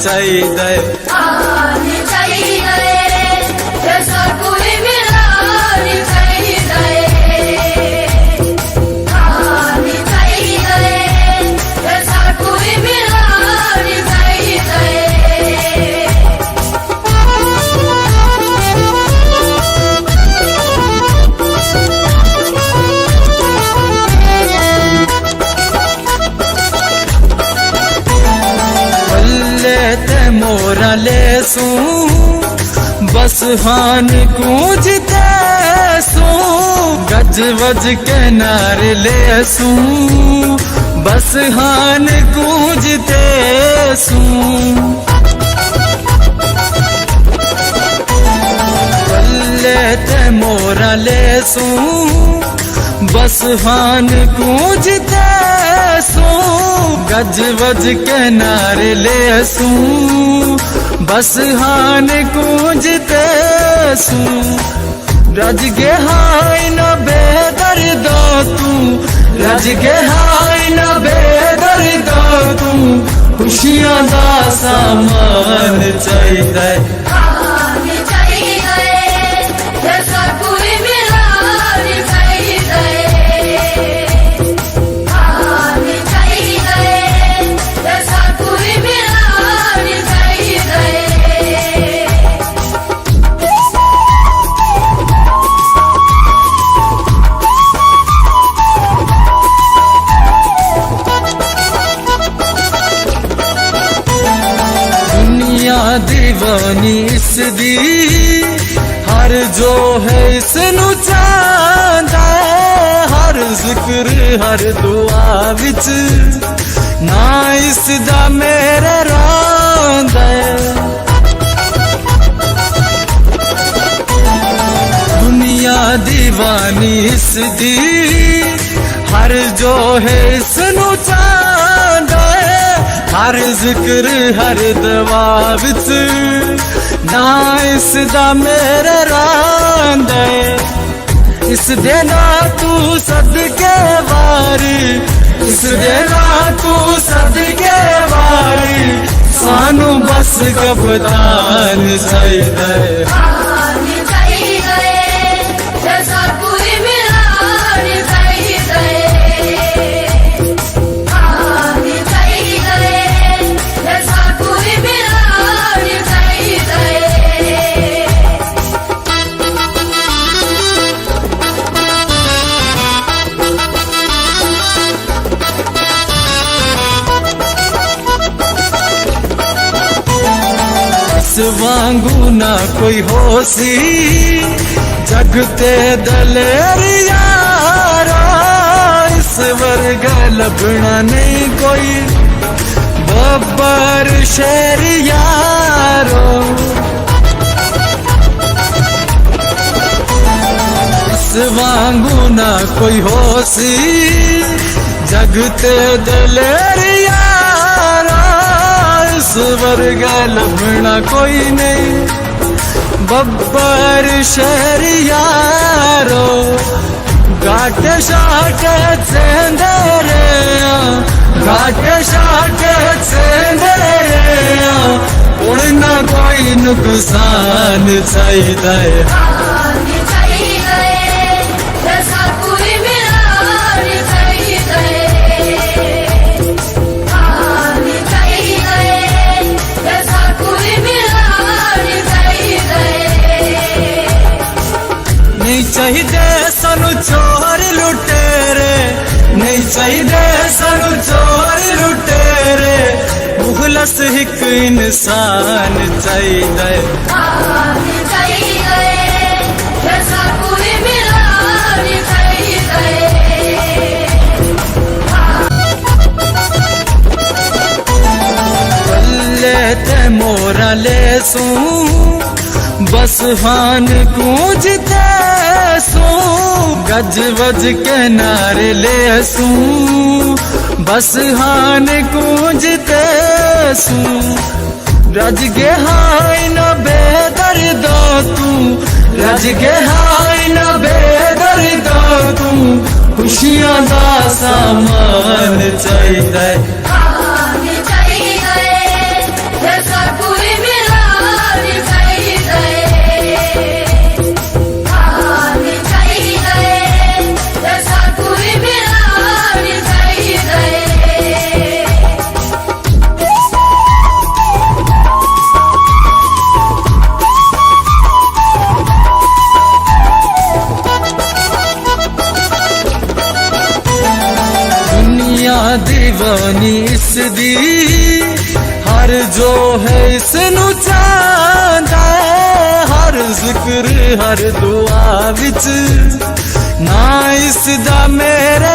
चाहिए आने चाहिए जैसा कोई मिलान चाहिए आने चाहिए जैसा कोई मिलान चाहिए मोरा लेसू बस हान गूंजते सू गज वज के नारे लेसू बस हान गूंजते सू लेते मोरा लेसू बस हान गूंजते सू गज वज के नारे लेसू बस हान गूंजते सू रज गे हाय न बेदर्द तू रज गे हाय न बेदर्द तू खुशियां दा सामान चाहिए आने चाहिए जैसा कोई मिलान चाहिए आने चाहिए जैसा कोई मिलान चाहिए दुनिया दीवानी इस दी हर जो है इसनू चांदा हर जिक्र हर दुआ विच ना इसदा मेरे रांदा दुनिया दीवानी इस दी हर जो है इसनू चांदा हर जिक्र हर दवा विच ना इसदा मेरे रांदा इस देना तू सदके वारी इस देना तू सदके वारी सानू बस कप्तान चाहिए आने चाहिए जैसा कोई मिलान चाहिए आने चाहिए जैसा कोई मिलान चाहिए इस वांगू ना कोई होसी जगते दलेर यारा इस वर्ग लभना नहीं कोई बब्बर शेर यारो इस वांगू ना कोई होसी जगते दलेर यारा इस वर्ग लभना कोई नहीं बब्बर शहर यारो घाट शाट सेंदरे घाट शाट सेंदरे उड़ना कोई नुकसान चाहिए आने चाहिए जैसा कोई मिलान चाहिए आने चाहिए जैसा कोई मिलान चाहिए नहीं चाहिए सानू चोर लुटेरे नहीं चाहिए सानू चोर लुटेरे मुखलस एक इंसान चाहिए आने चाहिए जैसा कोई मिलान चाहिए लेते मोरा लेसू बस हान गूंजते सू गज वज के नारे लेसू बस हान गूंजते सू रज गे हाय न बेदर्द तू रज गे हाय न बेदर्द तू खुशियां दा सामान चाहिए आने चाहिए जैसा कहानी इस दी हर जो है इसनू चांदा हर जिक्र हर दुआ विच ना इसदा मेरे